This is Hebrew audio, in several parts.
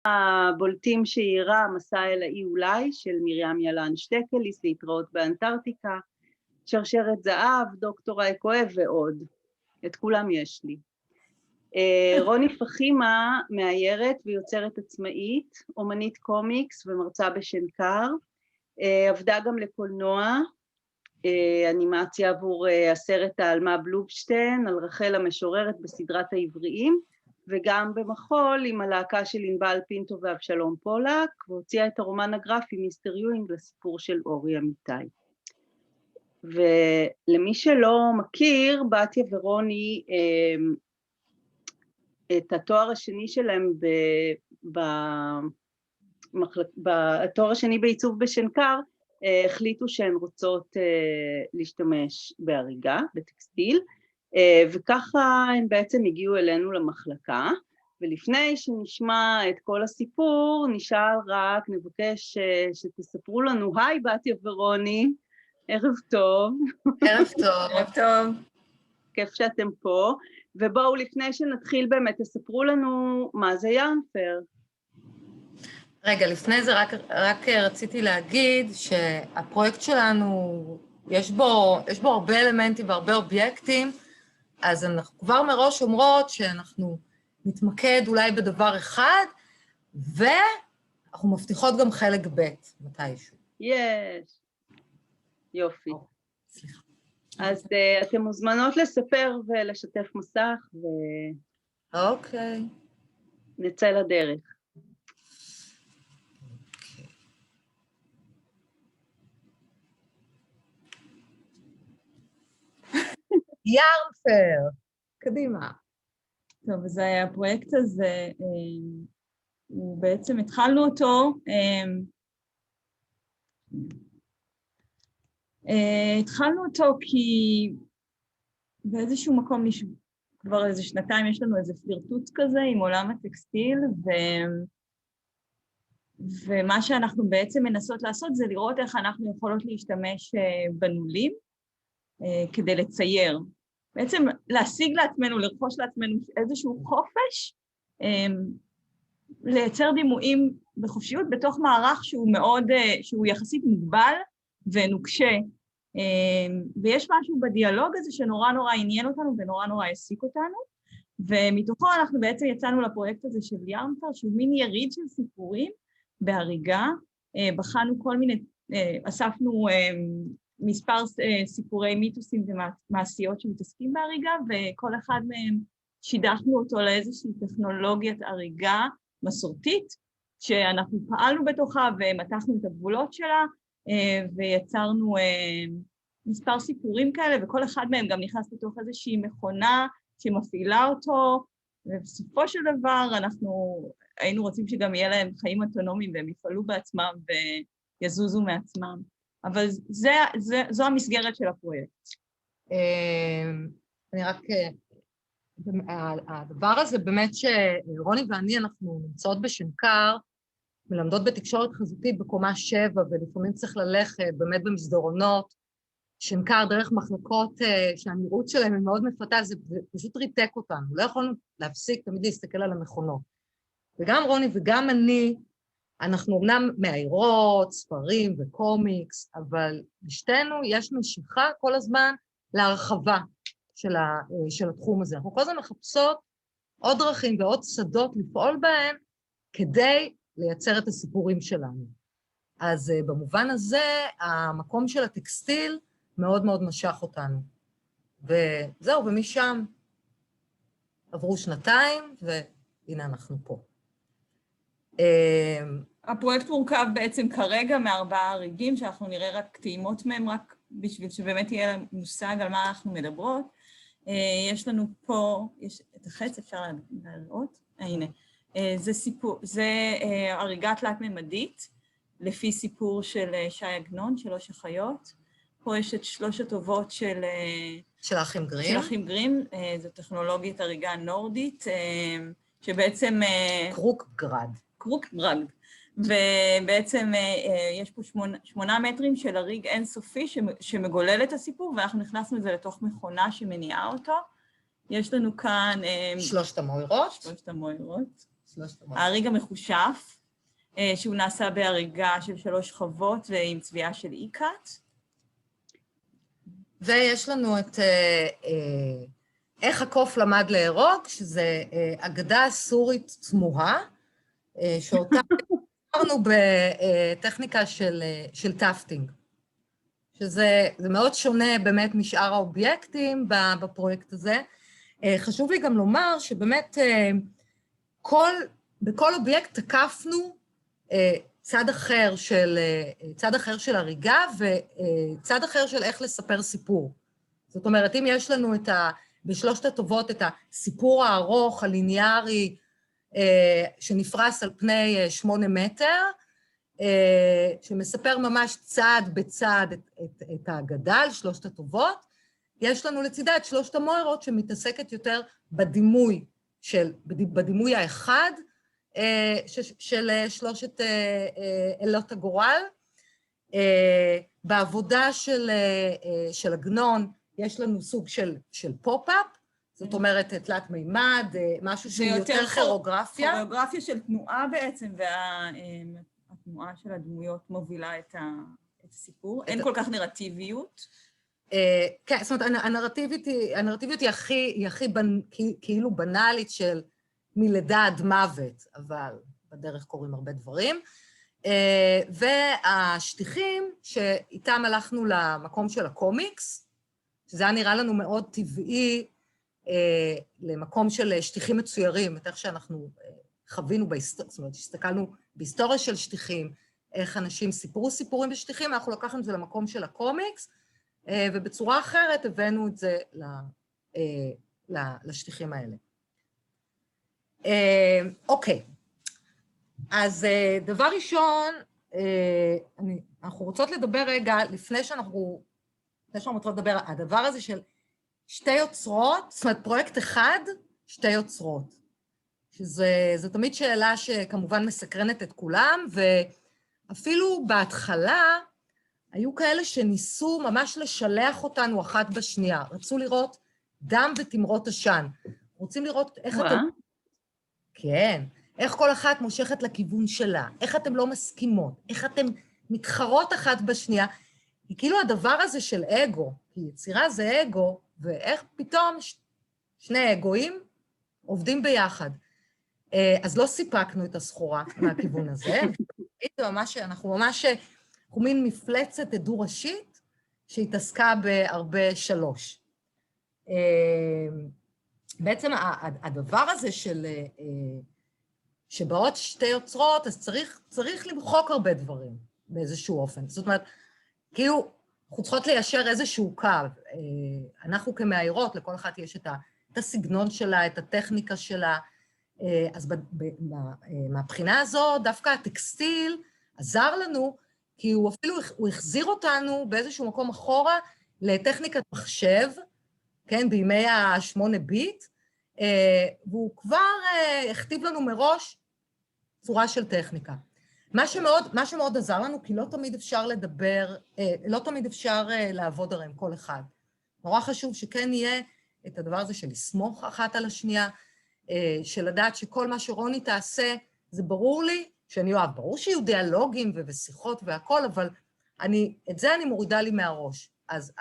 הבולטים שאירה מסע אל האי אולי של מרים ילן שטקליס, להתראות באנטארקטיקה, שרשרת זהב, דוקטור אייקואה ועוד. את כולם יש לי. רוני פחימה מאיירת ויוצרת עצמאית, אומנית קומיקס ומרצה בשנקר, עבדה גם לקולנוע, אנימציה עבור הסרט העלמה בלובשטיין, על רחל המשוררת בסדרת העבריים, וגם במחול עם הלהקה של ענבל פינטו ואבשלום פולק, והוציאה את הרומן הגרפי מיסטר יואינג לסיפור של אורי אמיתי. ולמי שלא מכיר, בתיה ורוני, את התואר השני שלהם בתואר השני בעיצוב בשנקר, החליטו שהן רוצות להשתמש בהריגה, בטקסטיל, וככה הם בעצם הגיעו אלינו למחלקה, ולפני שנשמע את כל הסיפור, נשאר רק, נבקש שתספרו לנו, היי בתיה ורוני, ערב טוב. ערב טוב. ערב טוב. כיף שאתם פה, ובואו לפני שנתחיל באמת, תספרו לנו מה זה ירנפר. רגע, לפני זה רק רציתי להגיד שהפרויקט שלנו, יש בו הרבה אלמנטים והרבה אובייקטים, אז אנחנו כבר מראש אומרות שאנחנו נתמקד אולי בדבר אחד, ואנחנו מבטיחות גם חלק ב' מתישהו. יש. יופי. סליחה. אז אתם מוזמנות לספר ולשתף מסך, אוקיי. ונצא לדרך. ירנפר, קדימה. טוב, אז הפרויקט הזה, הוא בעצם התחלנו אותו, כי באיזשהו מקום, כבר איזה שנתיים יש לנו איזה פלירטוט כזה עם עולם הטקסטיל, ומה שאנחנו בעצם מנסות לעשות זה לראות איך אנחנו יכולות להשתמש בנולים, כדי לצייר. בעצם להשיג לעצמנו, לרכוש לעצמנו איזשהו חופש, לייצר דימויים בחופשיות בתוך מערך שהוא יחסית מוגבל ונוקשה. ויש משהו בדיאלוג הזה שנורא נורא עניין אותנו ונורא נורא העסיק אותנו, ומתוכו אנחנו בעצם יצאנו לפרויקט הזה של ירנפר, שהוא מין יריד של סיפורים בהריגה, בחנו כל מיני, אספנו מספר סיפורי מיתוסים ומעשיות שמתעסקים בהריגה, וכל אחד מהם שידכנו אותו לאיזושהי טכנולוגיית הריגה מסורתית, שאנחנו פעלנו בתוכה ומתחנו את הגבולות שלה, ויצרנו מספר סיפורים כאלה, וכל אחד מהם גם נכנס לתוך איזושהי מכונה שמפעילה אותו, ובסופו של דבר אנחנו היינו רוצים שגם יהיה להם חיים אוטונומיים, והם יפעלו בעצמם ויזוזו מעצמם. אבל זו המסגרת של הפרויקט. אני רק, הדבר הזה באמת שרוני ואני אנחנו נמצאות בשנקר, מלמדות בתקשורת חזותית בקומה 7, ולפעמים צריך ללכת באמת במסדרונות, שנקר דרך מחלקות שהנראות שלהם היא מאוד מפתה, זה פשוט ריתק אותנו, לא יכולנו להפסיק תמיד להסתכל על המכונות. וגם רוני וגם אני, אנחנו אומנם מאיירות, ספרים וקומיקס, אבל בשתינו יש משיכה כל הזמן להרחבה של התחום הזה. אנחנו כל הזמן מחפשות עוד דרכים ועוד שדות לפעול בהם כדי לייצר את הסיפורים שלנו. אז במובן הזה, המקום של הטקסטיל מאוד מאוד משך אותנו. וזהו, ומשם עברו שנתיים, והנה אנחנו פה. הפרויקט מורכב בעצם כרגע מ4 הריגים, שאנחנו נראה רק טעימות מהם, רק בשביל שבאמת יהיה מושג על מה אנחנו מדברות. יש לנו פה, יש את החץ, אפשר לראות? הנה. זה הריגה תלת-ממדית, לפי סיפור של שי עגנון, 3 החיות. פה יש את 3 הטובות של האחים גרים. של האחים גרים, זו טכנולוגית הריגה נורדית, שבעצם... קרוקגרד. קרוקגרד. ובעצם יש פה 8 מטרים של הריג אינסופי שמגולל את הסיפור, ואנחנו נכנסנו את זה לתוך מכונה שמניעה אותו. יש לנו כאן... 3 המוירות. 3 המוירות. האריג המחושף, שהוא נעשה בהריגה של 3 חוות ועם צביעה של אי-קאט. ויש לנו את איך הקוף למד להרוג, שזה אגדה סורית תמוהה, שאותה הכרנו בטכניקה של טפטינג, שזה מאוד שונה באמת משאר האובייקטים בפרויקט הזה. חשוב לי גם לומר שבאמת בכל אובייקט תקפנו צד אחר של הריגה וצד אחר של איך לספר סיפור. זאת אומרת, אם יש לנו בשלושת הטובות את הסיפור הארוך, הליניארי, שנפרס על פני 8 מטר, שמספר ממש צעד בצד את האגדה על שלושת הטובות, יש לנו לצידה את שלושת המוירות שמתעסקת יותר בדימוי האחד של שלושת אלות הגורל. בעבודה של עגנון יש לנו סוג של פופ-אפ, זאת אומרת תלת מימד, משהו שהוא יותר כוריאוגרפיה. כוריאוגרפיה של תנועה בעצם, והתנועה של הדמויות מובילה את הסיפור. אין כל כך נרטיביות. כן, זאת אומרת, הנרטיביות היא הכי כאילו בנאלית של מלידה עד מוות, אבל בדרך קורים הרבה דברים. והשטיחים שאיתם הלכנו למקום של הקומיקס, שזה היה נראה לנו מאוד טבעי למקום של שטיחים מצוירים, את איך שאנחנו חווינו בהיסטוריה, זאת אומרת, הסתכלנו בהיסטוריה של שטיחים, איך אנשים סיפרו סיפורים בשטיחים, אנחנו לקחנו את זה למקום של הקומיקס, ובצורה אחרת הבאנו את זה לשטיחים האלה. אוקיי, אז דבר ראשון, אנחנו רוצות לדבר רגע, לפני שאנחנו רוצות לדבר, הדבר הזה של שתי יוצרות, זאת אומרת, פרויקט אחד, שתי יוצרות. שזו תמיד שאלה שכמובן מסקרנת את כולם, ואפילו בהתחלה היו כאלה שניסו ממש לשלח אותנו אחת בשנייה. רצו לראות דם ותמרות עשן. רוצים לראות איך אתם... כן, איך כל אחת מושכת לכיוון שלה, איך אתם לא מסכימות, איך אתם מתחרות אחת בשנייה. היא כאילו הדבר הזה של אגו, כי יצירה זה אגו, ואיך פתאום שני אגואים עובדים ביחד. אז לא סיפקנו את הסחורה מהכיוון הזה. אנחנו ממש מין מפלצת דו-ראשית שהתעסקה בהרבה 3. בעצם הדבר הזה שבאות שתי יוצרות, אז צריך למחוק הרבה דברים באיזשהו אופן. זאת אומרת, כאילו, אנחנו צריכות ליישר איזשהו קו. אנחנו כמאיירות, לכל אחת יש את הסגנון שלה, את הטכניקה שלה. אז מהבחינה הזו, דווקא הטקסטיל עזר לנו, כי הוא אפילו, הוא החזיר אותנו באיזשהו מקום אחורה לטכניקת מחשב, כן, בימי ה8 ביט, והוא כבר הכתיב לנו מראש צורה של טכניקה. מה שמאוד עזר לנו, כי לא תמיד אפשר לדבר, לא תמיד אפשר לעבוד הרי עם כל אחד. נורא חשוב שכן יהיה את הדבר הזה של לסמוך אחת על השנייה, של לדעת שכל מה שרוני תעשה, זה ברור לי שאני אוהב. ברור שיהיו דיאלוגים ושיחות והכל, אבל את זה אני מורידה לי מהראש. אז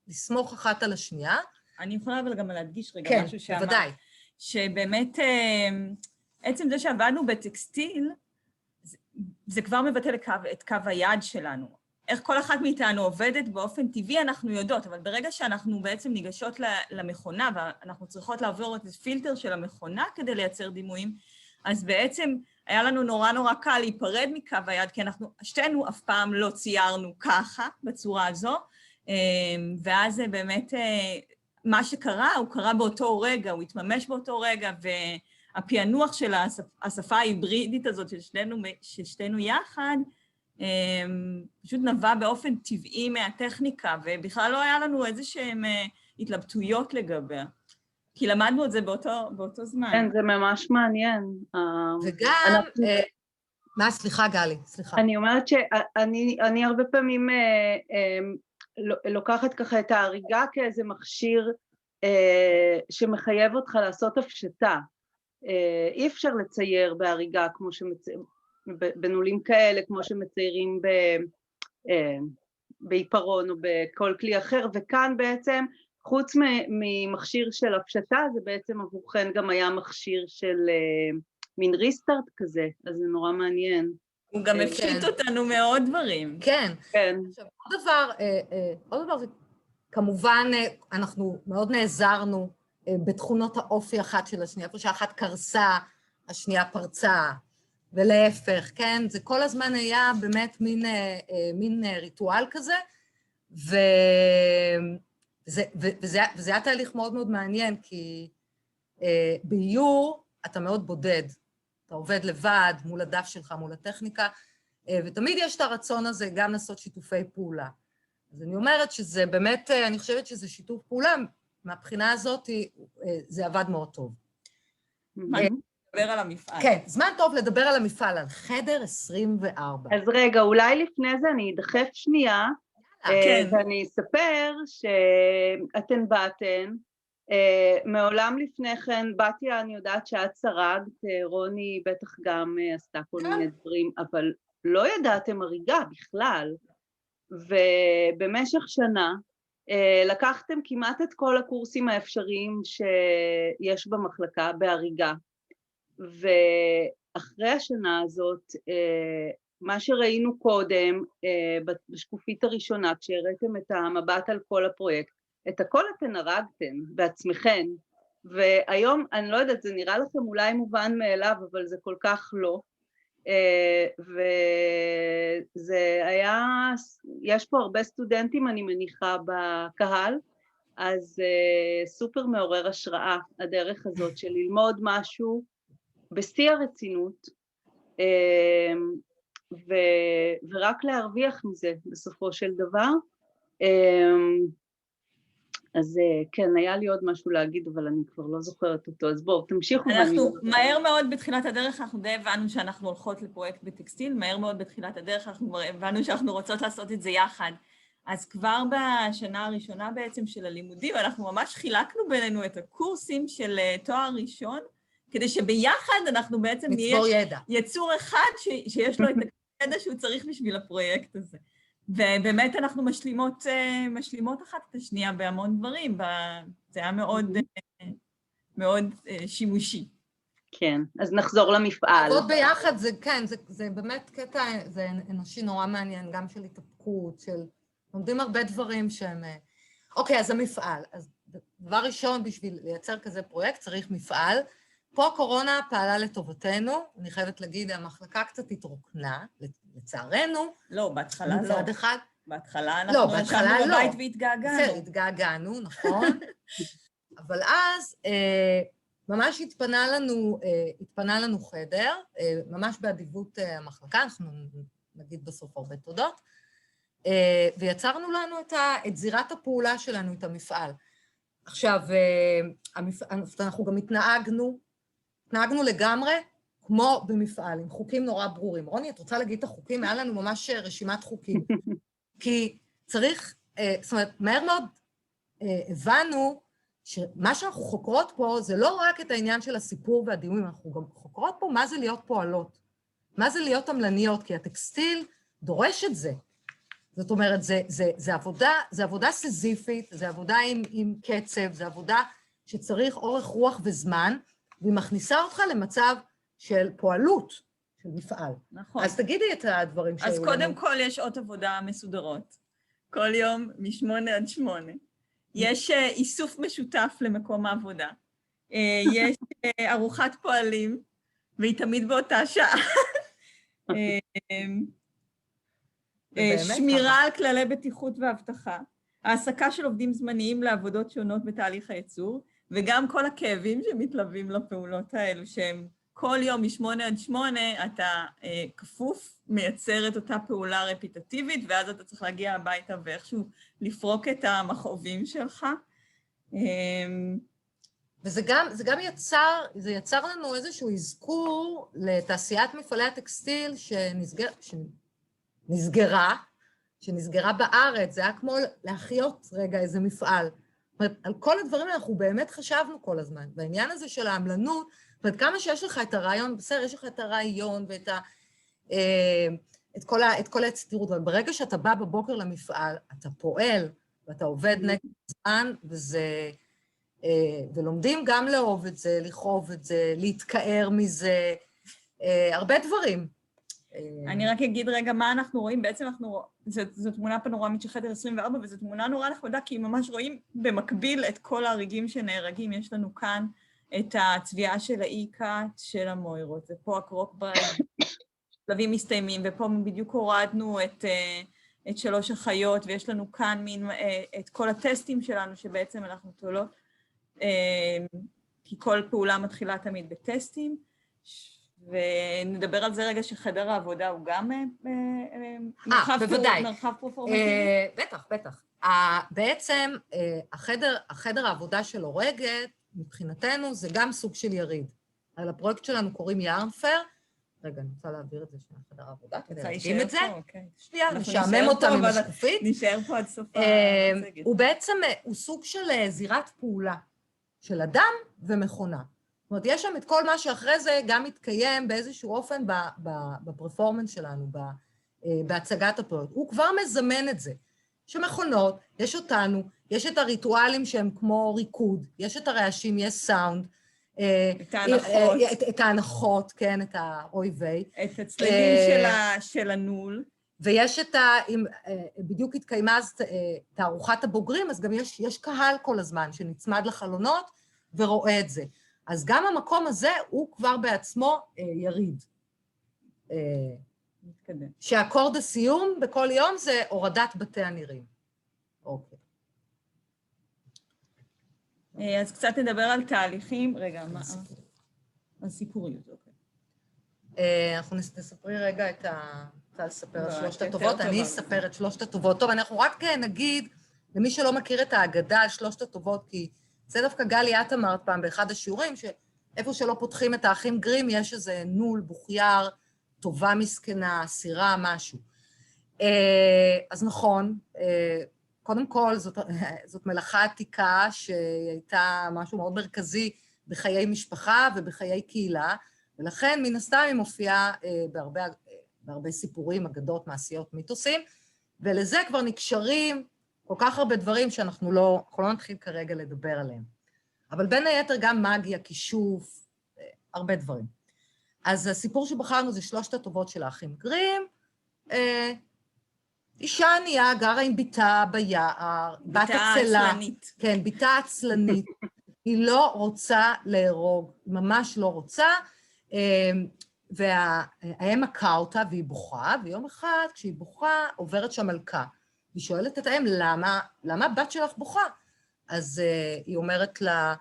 לסמוך אחת על השנייה. אני יכולה אבל גם להדגיש רגע כן, משהו שאמר. בוודאי. שבאמת, עצם זה שעבדנו בטקסטיל, זה כבר מבטל את קו היד שלנו. איך כל אחת מאיתנו עובדת באופן טבעי, אנחנו יודעות, אבל ברגע שאנחנו בעצם ניגשות למכונה, ואנחנו צריכות לעבור את הפילטר של המכונה כדי לייצר דימויים, אז בעצם היה לנו נורא קל להיפרד מקו היד, כי אנחנו, שתינו אף פעם לא ציירנו ככה, בצורה הזו, ואז זה באמת, מה שקרה, הוא קרה באותו רגע, הוא התממש באותו רגע, והפענוח של השפה ההיברידית הזאת של שתינו יחד, פשוט נבע באופן טבעי מהטכניקה, ובכלל לא היה לנו איזשהם התלבטויות לגביה. כי למדנו את זה באותו זמן. כן, זה ממש מעניין. וגם... מה? סליחה, גלי, סליחה. אני אומרת שאני הרבה פעמים לוקחת ככה את ההריגה כאיזה מכשיר שמחייב אותך לעשות הפשטה. אי אפשר לצייר בהריגה כמו בנעולים כאלה, כמו שמציירים בעיפרון או בכל כלי אחר, וכאן בעצם חוץ ממכשיר של הפשטה, זה בעצם עבורכן גם היה מכשיר של מין ריסטארט כזה, אז זה נורא מעניין. הוא גם הפשיט אותנו מאוד דברים. כן. כן. עכשיו, עוד דבר, כמובן אנחנו מאוד נעזרנו בתכונות האופי אחת של השנייה, איפה שאחת קרסה, השנייה פרצה, ולהפך, כן? זה כל הזמן היה באמת מין ריטואל כזה, וזה היה תהליך מאוד מאוד מעניין, כי באיור אתה מאוד בודד, אתה עובד לבד מול הדף שלך, מול הטכניקה, ותמיד יש את הרצון הזה גם לעשות שיתופי פעולה. אז אני אומרת שזה באמת, אני חושבת שזה שיתוף פעולה, מהבחינה הזאת זה עבד מאוד טוב. לדבר על המפעל. כן, זמן טוב לדבר על המפעל, על חדר 24. אז רגע, אולי לפני זה אני אדחף שנייה, ואני אספר שאתן באתן, מעולם לפני כן, בתיה, אני יודעת שאת שרגת, רוני בטח גם עשתה כל מיני דברים, אבל לא ידעתם הריגה בכלל, ובמשך שנה לקחתם כמעט את כל הקורסים האפשריים שיש במחלקה בהריגה, ואחרי השנה הזאת, מה שראינו קודם, בשקופית הראשונה, כשהראיתם את המבט על כל הפרויקט, את הכל אתן הרגתם בעצמכן, והיום, אני לא יודעת, זה נראה לכם אולי מובן מאליו, אבל זה כל כך לא, וזה היה, יש פה הרבה סטודנטים, אני מניחה, בקהל, אז סופר מעורר השראה, הדרך הזאת של ללמוד משהו בשיא הרצינות, ורק להרוויח מזה בסופו של דבר. אז כן, היה לי עוד משהו להגיד, אבל אני כבר לא זוכרת אותו, אז בואו, תמשיכו. אנחנו מהר מאוד בתחילת הדרך, אנחנו די הבנו שאנחנו הולכות לפרויקט בטקסטיל, מהר מאוד בתחילת הדרך אנחנו הבנו שאנחנו רוצות לעשות את זה יחד. אז כבר בשנה הראשונה בעצם של הלימודים, אנחנו ממש חילקנו בינינו את הקורסים של תואר ראשון, כדי שביחד אנחנו בעצם נהיה יצור אחד שיש לו את הידע שהוא צריך בשביל הפרויקט הזה. ובאמת אנחנו משלימות אחת את השנייה בהמון דברים, זה היה מאוד, מאוד שימושי. כן, אז נחזור למפעל. לעבוד ביחד זה, כן, זה באמת קטע, זה אנושי נורא מעניין, גם של התאפקות, של לומדים הרבה דברים שהם... אוקיי, אז המפעל. אז דבר ראשון, בשביל לייצר כזה פרויקט צריך מפעל. פה הקורונה פעלה לטובתנו, אני חייבת להגיד, המחלקה קצת התרוקנה, לצערנו. לא, בהתחלה לא. מצד אחד. בהתחלה אנחנו ישבנו בבית והתגעגענו. בסדר, התגעגענו, נכון. אבל אז ממש התפנה לנו חדר, ממש באדיבות המחלקה, אנחנו נגיד בסוף הרבה תודות, ויצרנו לנו את זירת הפעולה שלנו, את המפעל. עכשיו, אנחנו גם התנהגנו לגמרי כמו במפעל, עם חוקים נורא ברורים. רוני, את רוצה להגיד את החוקים? היה לנו ממש רשימת חוקים. כי צריך, זאת אומרת, מהר מאוד הבנו שמה שאנחנו חוקרות פה זה לא רק את העניין של הסיפור והדימויים, אנחנו גם חוקרות פה מה זה להיות פועלות, מה זה להיות עמלניות, כי הטקסטיל דורש את זה. זאת אומרת, זה עבודה סיזיפית, זה עבודה עם קצב, זה עבודה שצריך אורך רוח וזמן, והיא מכניסה אותך למצב של פועלות, של מפעל. נכון. אז תגידי את הדברים שהיו לנו. אז קודם כל יש שעות עבודה מסודרות. כל יום מ8 עד 8. יש איסוף משותף למקום העבודה. יש ארוחת פועלים, והיא תמיד באותה שעה. שמירה על כללי בטיחות והבטחה. העסקה של עובדים זמניים לעבודות שונות בתהליך הייצור, וגם כל הכאבים שמתלווים לפעולות האלו, שהם כל יום מ8 עד 8, אתה כפוף, מייצר את אותה פעולה רפיטטיבית, ואז אתה צריך להגיע הביתה ואיכשהו לפרוק את המכאובים שלך. וזה גם יצר לנו איזשהו אזכור לתעשיית מפעלי הטקסטיל שנסגרה בארץ. זה היה כמו להחיות רגע איזה מפעל. זאת אומרת, על כל הדברים אנחנו באמת חשבנו כל הזמן. והעניין הזה של העמלנות, זאת אומרת, כמה שיש לך את הרעיון, בסדר, יש לך את הרעיון ואת את כל היצירתיות, אבל ברגע שאתה בא בבוקר למפעל, אתה פועל ואתה עובד נגד זמן, ולומדים גם לאהוב את זה, לכאוב את זה, להתקער מזה, הרבה דברים. אני רק אגיד רגע מה אנחנו רואים, בעצם זו תמונה פנורמית של חדר 24, וזו תמונה נורא נחמדה, כי ממש רואים במקביל את כל ההריגים שנהרגים. יש לנו כאן את הצביעה של האי-קאט של המוירות, ופה הקרוקברייד, שלבים מסתיימים, ופה בדיוק הורדנו את 3 החיות, ויש לנו כאן את כל הטסטים שלנו, שבעצם אנחנו תולות, כי כל פעולה מתחילה תמיד בטסטים, ונדבר על זה רגע שחדר העבודה הוא גם מרחב פרופורמטיבי. בטח, בטח. בעצם החדר העבודה של הורגת, מבחינתנו זה גם סוג של יריד. על הפרויקט שלנו קוראים יארנפר. רגע, אני רוצה להעביר את זה של חדר העבודה, כדי להדגים את זה. שנייה, נשעמם אותה מן השקופית. נשאר פה עד סוף המצגת. הוא בעצם, הוא סוג של זירת פעולה של אדם ומכונה. זאת אומרת, יש שם את כל מה שאחרי זה גם מתקיים באיזשהו אופן בפרפורמנס שלנו, בהצגת הפרויקט. הוא כבר מזמן את זה. יש מכונות, יש אותנו, יש את הריטואלים שהם כמו ריקוד, יש את הרעשים, יש סאונד. את ההנחות. את ההנחות, כן, את האוי ויי. את הצללים של הנול. ויש בדיוק התקיימה אז תערוכת הבוגרים, אז גם יש קהל כל הזמן שנצמד לחלונות ורואה את זה. אז גם המקום הזה הוא כבר בעצמו יריד. מתקדם. שאקורד הסיום בכל יום זה הורדת בתי הנראים. אוקיי. אז קצת נדבר על תהליכים. רגע, מה? הסיפוריות, אוקיי. אנחנו נספרי רגע את רוצה לספר על 3 הטובות, אני אספר את 3 הטובות. טוב, אנחנו רק נגיד, למי שלא מכיר את ההגדה על 3 הטובות, כי זה דווקא גלי, את אמרת פעם באחד השיעורים, שאיפה שלא פותחים את האחים גרים, יש איזה נול, בוכייר, טובה מסכנה, סירה, משהו. אז נכון, קודם כל, זאת מלאכה עתיקה שהייתה משהו מאוד מרכזי בחיי משפחה ובחיי קהילה, ולכן מן הסתם היא מופיעה בהרבה סיפורים, אגדות, מעשיות, מיתוסים, ולזה כבר נקשרים כל כך הרבה דברים שאנחנו לא נתחיל כרגע לדבר עליהם. אבל בין היתר גם מגיה, כישוף, הרבה דברים. אז הסיפור שבחרנו זה 3 הטובות של האחים גרים. אישה ענייה גרה עם ביתה ביער, בת עצלה. עצלנית. כן, ביתה עצלנית. היא לא רוצה להרוג, היא ממש לא רוצה, והאם מכה אותה והיא בוכה, ויום אחד כשהיא בוכה עוברת שם מלכה. היא שואלת את האם, למה הבת שלך בוכה? אז היא אומרת לה,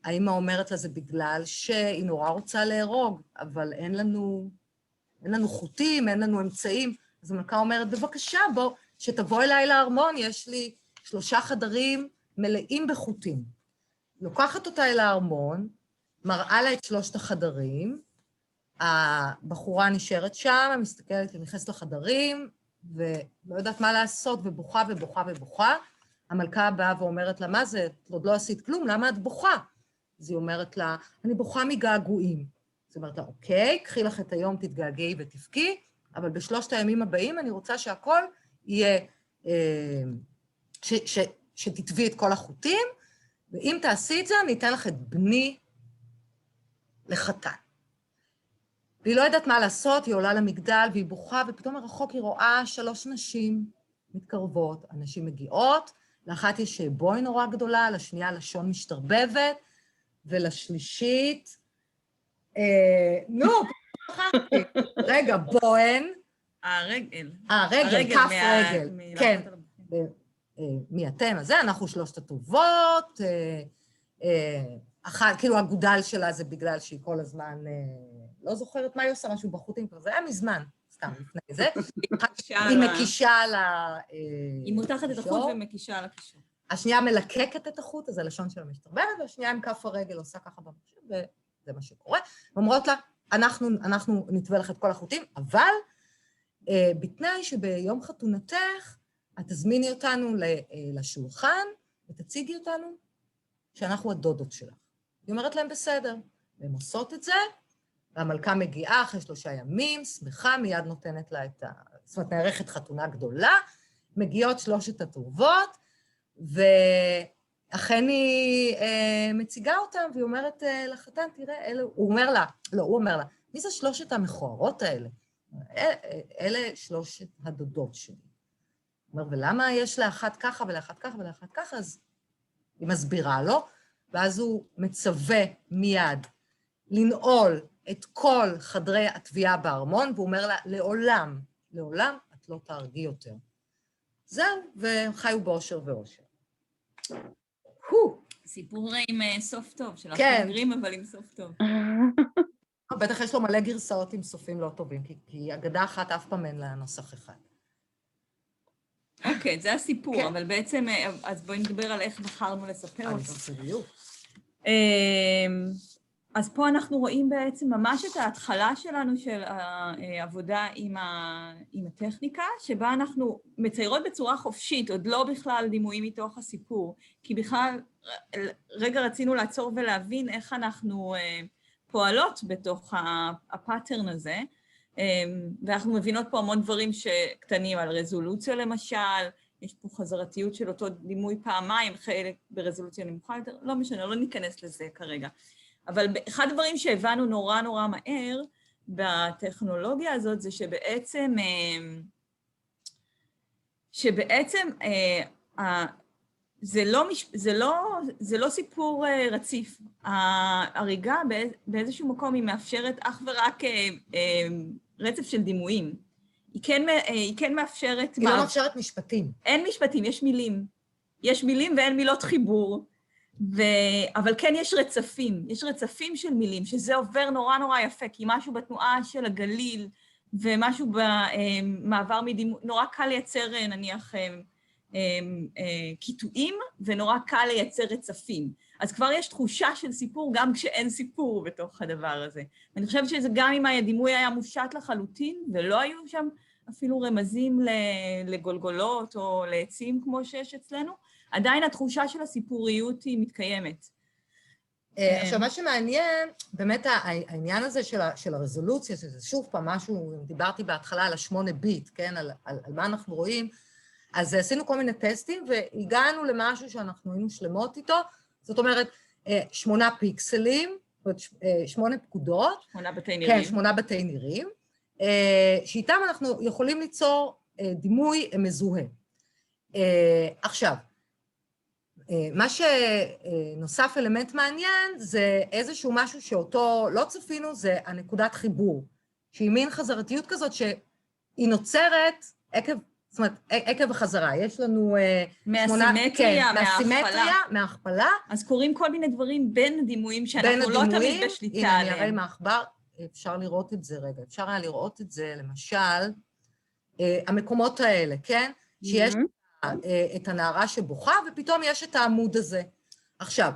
האמא אומרת לה, זה בגלל שהיא נורא רוצה להרוג, אבל אין לנו חוטים, אין לנו אמצעים. אז המלכה אומרת, בבקשה, בוא, שתבוא אליי לארמון, יש לי 3 חדרים מלאים בחוטים. לוקחת אותה אל הארמון, מראה לה את 3 החדרים, הבחורה נשארת שם, מסתכלת, נכנסת לחדרים, ולא יודעת מה לעשות, ובוכה ובוכה ובוכה. המלכה באה ואומרת לה, מה זה? את עוד לא עשית כלום, למה את בוכה? אז היא אומרת לה, אני בוכה מגעגועים. אז היא אומרת לה, אוקיי, קחי לך את היום, תתגעגעי ותבכי, אבל ב3 הימים הבאים אני רוצה שהכל יהיה, שתטבי את כל החוטים, ואם תעשי את זה, אני אתן לך את בני לחתן. והיא לא יודעת מה לעשות, היא עולה למגדל והיא בוכה, ופתאום מרחוק היא רואה 3 נשים מתקרבות, הנשים מגיעות, לאחת יש בוי נורא גדולה, לשנייה לשון משתרבבת, ולשלישית, רגע, בוהן. הרגל. רגל, כף רגל, כן. מי אתם? אז זה, אנחנו 3 הטובות, כאילו הגודל שלה זה בגלל שהיא כל הזמן, לא זוכרת מה היא עושה, משהו בחוטים, זה היה מזמן, סתם לפני זה. היא מקישה על ה... היא מותחת את החוט ומקישה על הקישור. השנייה מלקקת את החוט, אז הלשון שלה משתרבבת, והשנייה עם כף הרגל עושה ככה במחשב, וזה מה שקורה. ואומרות לה, אנחנו נתווה לך את כל החוטים, אבל בתנאי שביום חתונתך, את תזמיני אותנו לשולחן, ותציגי אותנו שאנחנו הדודות שלך. היא אומרת להם בסדר. והן עושות את זה, והמלכה מגיעה אחרי 3 ימים, שמחה, מיד נותנת לה זאת אומרת, נערכת חתונה גדולה, מגיעות 3 הטובות, ואכן היא מציגה אותם, והיא אומרת לחתן, תראה, הוא אומר לה, מי זה 3 המכוערות האלה? אלה 3 הדודות שלי. הוא אומר, ולמה יש לאחת ככה ולאחת ככה ולאחת ככה? אז היא מסבירה לו, ואז הוא מצווה מיד לנעול את כל חדרי התביעה בארמון, והוא אומר לה, לעולם, לעולם את לא תהרגי יותר. זהו, והם חיו באושר ואושר. סיפור עם סוף טוב, של כן. הפגרים, אבל עם סוף טוב. בטח יש לו מלא גרסאות עם סופים לא טובים, כי אגדה אחת אף פעם אין לה נוסח אחד. אוקיי, זה הסיפור, כן. אבל בעצם, אז בואי נדבר על איך בחרנו לספר אותו. על סיפוריות. אז פה אנחנו רואים בעצם ממש את ההתחלה שלנו של העבודה עם הטכניקה, שבה אנחנו מציירות בצורה חופשית, עוד לא בכלל דימויים מתוך הסיפור, כי בכלל רגע רצינו לעצור ולהבין איך אנחנו פועלות בתוך הפאטרן הזה, ואנחנו מבינות פה המון דברים שקטנים על רזולוציה למשל, יש פה חזרתיות של אותו דימוי פעמיים, חלק ברזולוציה נמוכה יותר, לא משנה, לא ניכנס לזה כרגע. אבל אחד הדברים שהבנו נורא נורא מהר בטכנולוגיה הזאת, זה שבעצם זה לא סיפור רציף. ההריגה באיזשהו מקום היא מאפשרת אך ורק רצף של דימויים. היא כן מאפשרת... היא לא מאפשרת משפטים. אין משפטים, יש מילים. יש מילים ואין מילות חיבור. אבל כן יש רצפים של מילים, שזה עובר נורא נורא יפה, כי משהו בתנועה של הגליל, ומשהו במעבר מדימוי, נורא קל לייצר נניח קיטועים, ונורא קל לייצר רצפים. אז כבר יש תחושה של סיפור, גם כשאין סיפור בתוך הדבר הזה. ואני חושבת שזה גם אם הדימוי היה מושט לחלוטין, ולא היו שם אפילו רמזים לגולגולות או לעצים כמו שיש אצלנו, עדיין התחושה של הסיפוריות היא מתקיימת. עכשיו, מה שמעניין, באמת העניין הזה של הרזולוציה, שזה שוב פעם משהו, דיברתי בהתחלה על 8 ביט, כן, על מה אנחנו רואים, אז עשינו כל מיני טסטים, והגענו למשהו שאנחנו היינו שלמות איתו, זאת אומרת, 8 פיקסלים, 8 פקודות. 8 בתי נירים. כן, 8 בתי נירים, שאיתם אנחנו יכולים ליצור דימוי מזוהה. עכשיו, מה שנוסף אלמנט מעניין זה איזשהו משהו שאותו לא צפינו, זה הנקודת חיבור, שהיא מין חזרתיות כזאת שהיא נוצרת עקב החזרה. יש לנו... מהסימטריה, מההכפלה. אז קוראים כל מיני דברים בין הדימויים שאנחנו לא תמיד בשליטה עליהם. הנה, אני אראה מהעכבר, אפשר לראות את זה רגע, אפשר היה לראות את זה, למשל, המקומות האלה, כן? שיש את הנערה שבוכה, ופתאום יש את העמוד הזה. עכשיו,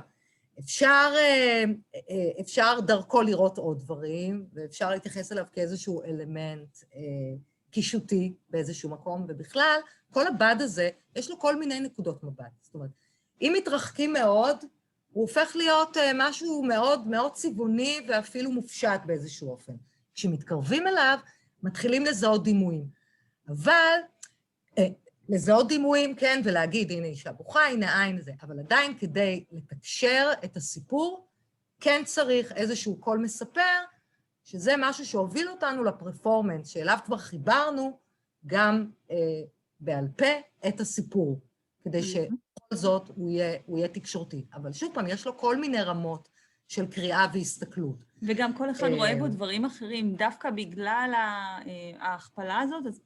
אפשר דרכו לראות עוד דברים, ואפשר להתייחס אליו כאיזשהו אלמנט קישוטי באיזשהו מקום, ובכלל, כל הבד הזה, יש לו כל מיני נקודות מבט. זאת אומרת, אם מתרחקים מאוד, הוא הופך להיות משהו מאוד מאוד צבעוני, ואפילו מופשט באיזשהו אופן. כשמתקרבים אליו, מתחילים לזהות דימויים. אבל לזהות דימויים, כן, ולהגיד, הנה אישה בוכה, הנה עין זה, אבל עדיין כדי לתקשר את הסיפור, כן צריך איזשהו קול מספר, שזה משהו שהוביל אותנו לפרפורמנס, שאליו כבר חיברנו גם בעל פה את הסיפור, כדי שכל זאת הוא יהיה תקשורתי. אבל שוב פעם, יש לו כל מיני רמות של קריאה והסתכלות. וגם כל אחד רואה בו דברים אחרים, דווקא בגלל ההכפלה הזאת, אז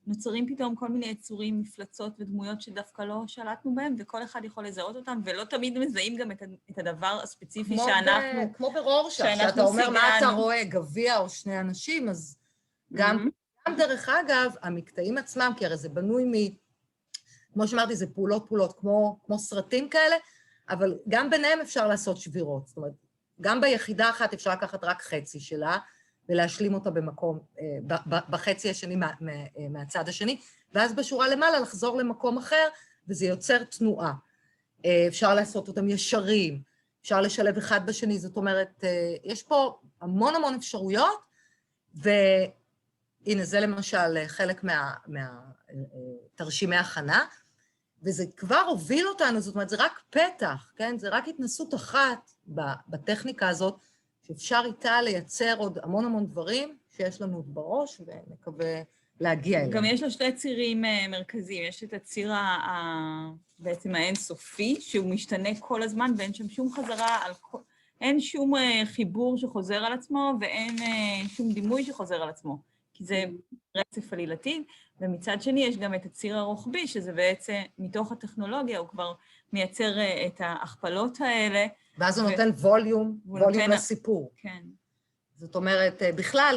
נוצרים פתאום כל מיני יצורים, מפלצות ודמויות שדווקא לא שלטנו בהם, וכל אחד יכול לזהות אותם, ולא תמיד מזהים גם את הדבר הספציפי שאנחנו... כמו ברורשה, שאתה אומר מה אתה רואה, גביע או 2 אנשים, אז גם דרך אגב, המקטעים עצמם, כי הרי זה בנוי כמו שאמרתי, זה פעולות, כמו סרטים כאלה, אבל גם ביניהם אפשר לעשות שבירות, זאת אומרת, גם ביחידה אחת אפשר לקחת רק חצי שלה, ולהשלים אותה במקום, בחצי השני מהצד השני, ואז בשורה למעלה לחזור למקום אחר, וזה יוצר תנועה. אפשר לעשות אותם ישרים, אפשר לשלב אחד בשני, זאת אומרת, יש פה המון המון אפשרויות, והנה זה למשל חלק מהתרשימי הכנה, וזה כבר הוביל אותנו, זאת אומרת, זה רק פתח, כן? זה רק התנסות אחת בטכניקה הזאת, שאפשר איתה לייצר עוד המון המון דברים שיש לנו בראש, ונקווה להגיע אליהם. גם יש לו שני צירים מרכזיים, יש את הציר בעצם האינסופי, שהוא משתנה כל הזמן, ואין שם שום חזרה על כל... אין שום חיבור שחוזר על עצמו, ואין שום דימוי שחוזר על עצמו, כי זה רצף עלילתי, ומצד שני יש גם את הציר הרוחבי, שזה בעצם מתוך הטכנולוגיה, הוא כבר מייצר את ההכפלות האלה. ואז הוא נותן ווליום לסיפור. כן. זאת אומרת, בכלל,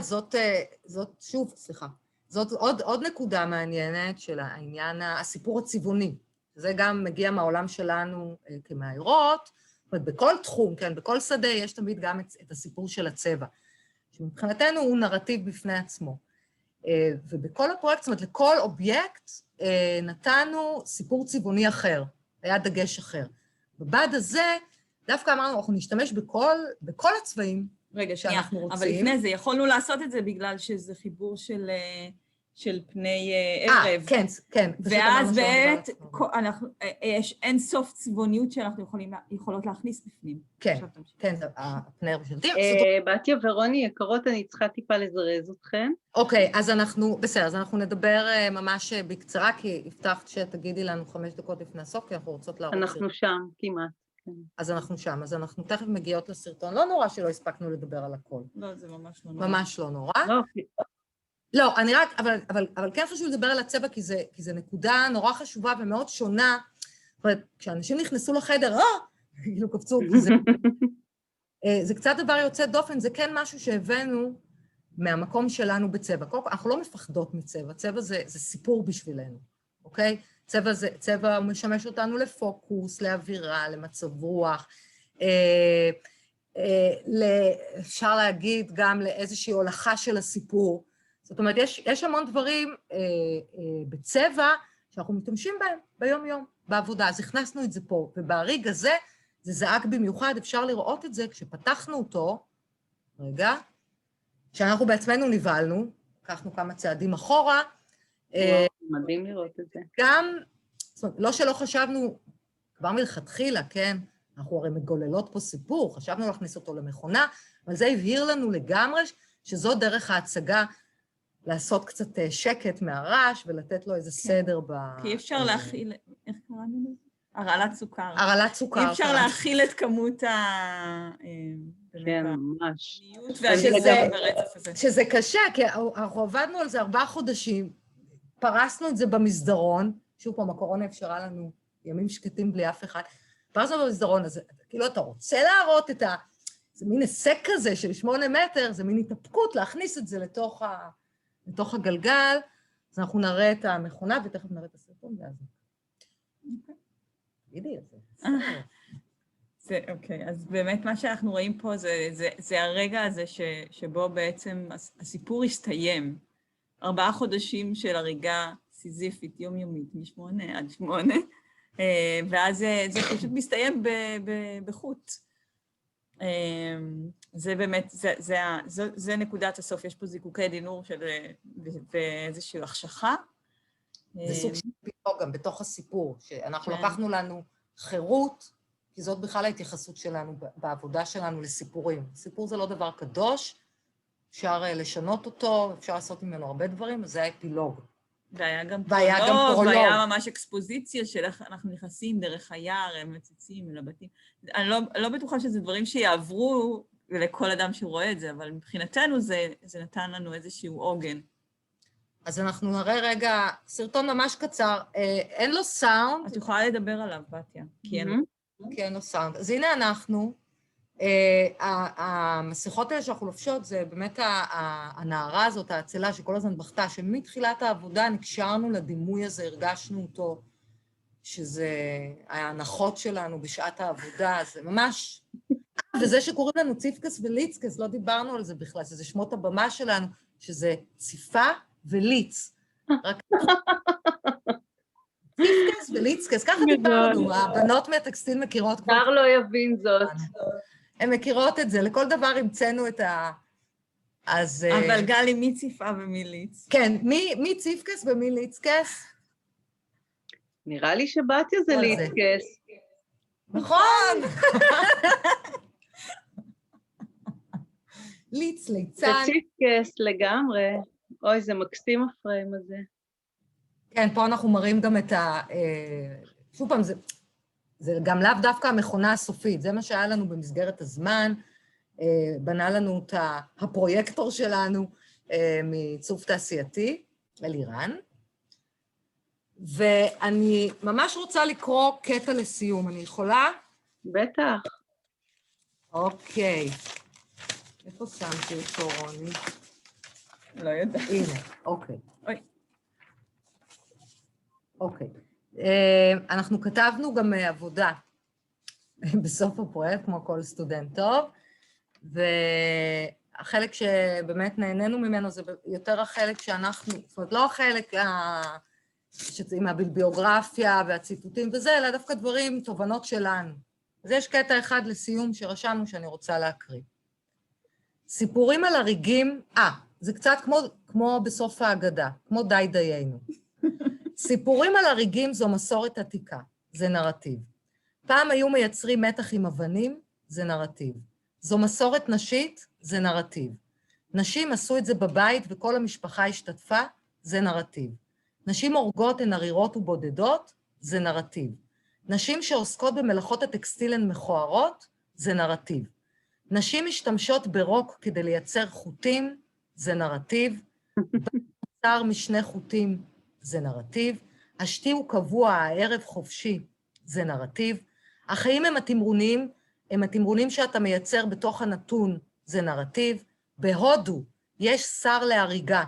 זאת שוב, סליחה, זאת עוד נקודה מעניינת של העניין, הסיפור הצבעוני. זה גם מגיע מהעולם שלנו כמאיירות, זאת אומרת, בכל תחום, כן, בכל שדה יש תמיד גם את הסיפור של הצבע, שמבחינתנו הוא נרטיב בפני עצמו. ובכל הפרויקט, זאת אומרת, לכל אובייקט נתנו סיפור צבעוני אחר, היה דגש אחר. בבד הזה, דווקא אמרנו, אנחנו נשתמש בכל הצבעים שאנחנו רוצים. אבל לפני זה, יכולנו לעשות את זה בגלל שזה חיבור של פני ערב. כן, כן. ואז בעת, יש אין סוף צבעוניות שאנחנו יכולות להכניס בפנים. כן, כן, הפני ערב של דיר. בתיה ורוני, יקרות, אני צריכה טיפה לזרז אתכן. אוקיי, אז אנחנו, בסדר, אז אנחנו נדבר ממש בקצרה, כי הבטחת שתגידי לנו 5 דקות לפני הסוף, כי אנחנו רוצות להראות. אנחנו שם, כמעט. אז אנחנו שם, אז אנחנו תכף מגיעות לסרטון. לא נורא שלא הספקנו לדבר על הכל. לא, זה ממש לא נורא. ממש לא נורא. לא, אני רק, אבל כן חשוב לדבר על הצבע, כי זה נקודה נורא חשובה ומאוד שונה. זאת אומרת, כשאנשים נכנסו לחדר, כאילו קפצו, כי זה קצת דבר יוצא דופן, זה כן משהו שהבאנו מהמקום שלנו בצבע. אנחנו לא מפחדות מצבע, צבע זה סיפור בשבילנו, אוקיי? צבע משמש אותנו לפוקוס, לאווירה, למצב רוח, אפשר להגיד גם לאיזושהי הולכה של הסיפור. זאת אומרת, יש המון דברים בצבע שאנחנו משתמשים בהם ביום-יום, בעבודה. אז הכנסנו את זה פה, ובריג הזה, זה זעק במיוחד, אפשר לראות את זה כשפתחנו אותו, רגע, שאנחנו בעצמנו נבהלנו, לקחנו כמה צעדים אחורה. מדהים לראות את זה. גם, זאת אומרת, לא שלא חשבנו, כבר מלכתחילה, כן, אנחנו הרי מגוללות פה סיפור, חשבנו להכניס אותו למכונה, אבל זה הבהיר לנו לגמרי שזו דרך ההצגה, לעשות קצת שקט מהרעש ולתת לו איזה סדר ב... כי אי אפשר להכיל, איך קראנו לזה? הרעלת סוכר. הרעלת סוכר. אי אפשר להכיל את כמות כן, ממש. שזה קשה, כי אנחנו עבדנו על זה 4 חודשים, פרסנו את זה במסדרון, שוב פעם, הקורונה אפשרה לנו ימים שקטים בלי אף אחד, פרסנו במסדרון, אז כאילו אתה רוצה להראות את זה מין היסק כזה של 8 מטר, זה מין התאפקות להכניס את זה לתוך הגלגל, אז אנחנו נראה את המכונה, ותכף נראה את הסרטון, ואז... תגידי את זה. אוקיי, אז באמת מה שאנחנו רואים פה זה הרגע הזה שבו בעצם הסיפור הסתיים. 4 חודשים של הריגה סיזיפית, יומיומית, מ8 עד 8, ואז זה פשוט מסתיים בחוט. זה באמת, זה נקודת הסוף, יש פה זיקוקי דינור ואיזושהי החשכה. זה סוג של פתאום גם בתוך הסיפור, שאנחנו לקחנו לנו חירות, כי זאת בכלל ההתייחסות שלנו, בעבודה שלנו לסיפורים. סיפור זה לא דבר קדוש, אפשר לשנות אותו, אפשר לעשות ממנו הרבה דברים, זה האפילוג. והיה גם פרולוג, והיה ממש אקספוזיציה של איך אנחנו נכנסים דרך היער, הם מציצים אל הבתים. אני לא בטוחה שזה דברים שיעברו לכל אדם שרואה את זה, אבל מבחינתנו זה נתן לנו איזשהו עוגן. אז אנחנו נראה רגע סרטון ממש קצר, אין לו סאונד. את יכולה לדבר עליו, בתיה, כי אין לו סאונד. אז הנה אנחנו, המסכות האלה שאנחנו לובשות, זה באמת הנערה הזאת, האצלה שכל הזמן בכתה, שמתחילת העבודה נקשרנו לדימוי הזה, הרגשנו אותו, שזה ההנחות שלנו בשעת העבודה, זה ממש... וזה שקוראים לנו ציפקס וליצקס, לא דיברנו על זה בכלל, שזה שמות הבמה שלנו, שזה ציפה וליץ. ציפקס וליצקס, ככה דיברנו, הבנות מהטקסטיל מכירות כבר. זר לא יבין זאת. הן מכירות את זה, לכל דבר המצאנו את ה... אז... אבל גלי, מי ציפה ומי ליץ? כן, מי ציפקס ומי ליצקס? נראה לי שבתיה זה ליצקס. נכון! ליץ, זה ליצן. ציפקס לגמרי. אוי, זה מקסים הפריים הזה. כן, פה אנחנו מראים גם את ה... שוב פעם, זה גם לאו דווקא המכונה הסופית, זה מה שהיה לנו במסגרת הזמן, בנה לנו את הפרויקטור שלנו מעיצוב תעשייתי, אלירן, ואני ממש רוצה לקרוא קטע לסיום, אני יכולה? בטח. אוקיי. איפה שמתי אותו, רוני? לא יודעת. הנה, אוקיי. אוי. אוקיי. אנחנו כתבנו גם עבודה בסוף הפרויקט, כמו כל סטודנט טוב, והחלק שבאמת נהנינו ממנו זה יותר החלק שאנחנו, זאת אומרת, לא החלק עם הביבליוגרפיה והציטוטים וזה, אלא דווקא דברים, תובנות שלנו. אז יש קטע אחד לסיום שרשמנו שאני רוצה להקריא. סיפורים על הריגים, זה קצת כמו בסוף ההגדה, כמו די דיינו. סיפורים על הריגים זו מסורת עתיקה, זה נרטיב. פעם היו מייצרים מתח עם אבנים, זה נרטיב. זו מסורת נשית, זה נרטיב. נשים עשו את זה בבית וכל המשפחה השתתפה, זה נרטיב. נשים הורגות הן ערירות ובודדות, זה נרטיב. נשים שעוסקות במלאכות הטקסטיל הן מכוערות, זה נרטיב. נשים משתמשות ברוק כדי לייצר חוטים, זה נרטיב. בשר משני חוטים, זה נרטיב. השתי הוא קבוע, הערב חופשי, זה נרטיב. החיים הם התמרונים, הם התמרונים שאתה מייצר בתוך הנתון, זה נרטיב. בהודו יש שר להריגה,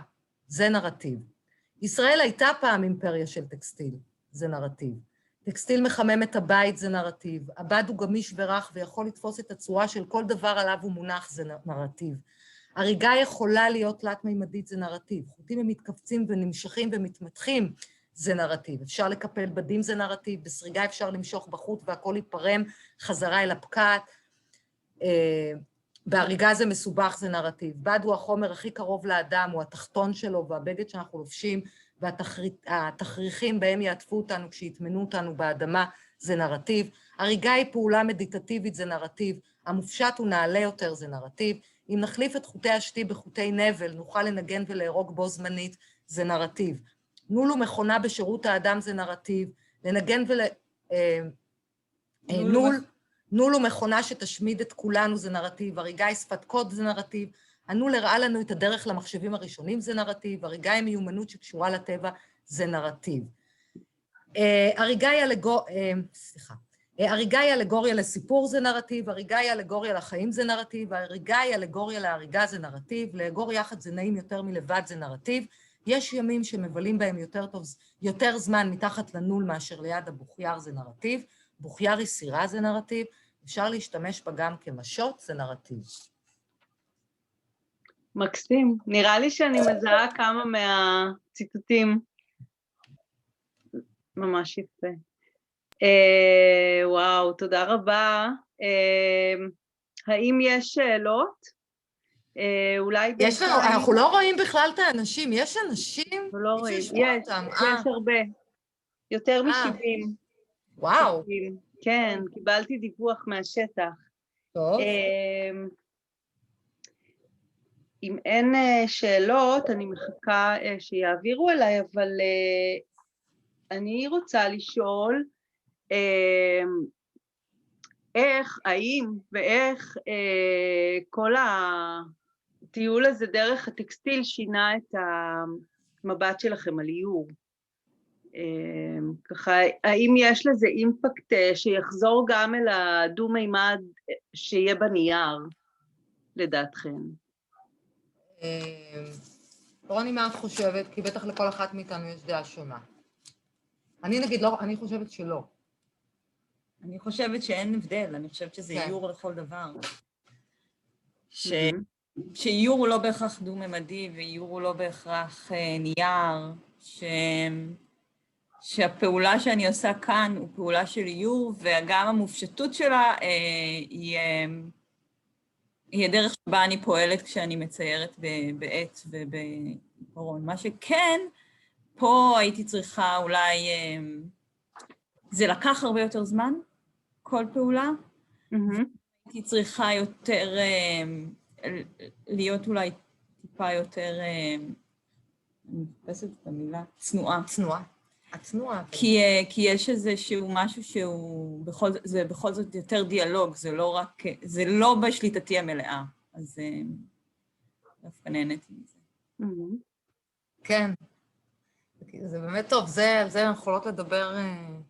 זה נרטיב. ישראל הייתה פעם אימפריה של טקסטיל, זה נרטיב. טקסטיל מחמם את הבית, זה נרטיב. הבד הוא גמיש ורך ויכול לתפוס את הצורה של כל דבר עליו הוא מונח, זה נרטיב. הריגה יכולה להיות תלת-מימדית, זה נרטיב. חוטים הם מתכווצים ונמשכים ומתמתחים, זה נרטיב. אפשר לקפל בדים, זה נרטיב. בסריגה אפשר למשוך בחוט והכל ייפרם חזרה אל הפקעת. בהריגה זה מסובך, זה נרטיב. בד הוא החומר הכי קרוב לאדם, הוא התחתון שלו והבגד שאנחנו לובשים, והתכריכים בהם יעטפו אותנו כשיתמנו אותנו באדמה, זה נרטיב. הריגה היא פעולה מדיטטיבית, זה נרטיב. המופשט הוא נעלה יותר, זה נרטיב. אם נחליף את חוטי השתי בחוטי נבל, נוכל לנגן ולהרוג בו זמנית, זה נרטיב. נולו מכונה בשירות האדם, זה נרטיב. לנגן נולו מכונה שתשמיד את כולנו, זה נרטיב. הריגה היא שפת קוד, זה נרטיב. הנול הראה לנו את הדרך למחשבים הראשונים, זה נרטיב. הריגה היא מיומנות שקשורה לטבע, זה נרטיב. הריגה היא אלגוריה לסיפור, זה נרטיב. הריגה היא אלגוריה לחיים, זה נרטיב. הריגה היא אלגוריה להריגה, זה נרטיב. לאגור יחד זה נעים יותר מלבד, זה נרטיב. יש ימים שמבלים בהם יותר זמן מתחת לנול מאשר ליד הבוכייר, זה נרטיב. בוכייר היא סירה, זה נרטיב. אפשר להשתמש בה גם כמשות, זה נרטיב. מקסים. נראה לי שאני מזהה כמה מהציטוטים. ממש יפה. וואו, תודה רבה. האם יש שאלות? אולי... יש לנו, אנחנו לא רואים בכלל את האנשים. יש אנשים? לא רואים. יש הרבה. יותר מ-70. וואו. כן, קיבלתי דיווח מהשטח. טוב. אם אין שאלות, אני מחכה שיעבירו אליי, אבל אני רוצה לשאול איך, האם ואיך כל הטיול הזה דרך הטקסטיל שינה את המבט שלכם על איור. ככה, האם יש לזה אימפקט שיחזור גם אל הדו-מימד שיהיה בנייר, לדעתכם? רוני, מה את חושבת? כי בטח לכל אחת מאיתנו יש דעה שונה. אני נגיד לא, אני חושבת שלא. אני חושבת שאין הבדל, אני חושבת שזה איור לכל דבר. שאיור הוא לא בהכרח דו-ממדי, ואיור הוא לא בהכרח נייר, שהפעולה שאני עושה כאן הוא פעולה של איור, וגם המופשטות שלה היא הדרך שבה אני פועלת כשאני מציירת בעט ובעיפרון. מה שכן, פה הייתי צריכה אולי, זה לקח הרבה יותר זמן, כל פעולה. הייתי צריכה יותר, להיות אולי טיפה יותר, אני מחפשת את המילה, צנועה. הצנועה. כי יש איזשהו משהו שהוא, זה בכל זאת יותר דיאלוג, זה לא רק, זה לא בשליטתי המלאה, אז דווקא נהניתי מזה. כן. זה באמת טוב, זה אנחנו יכולות לדבר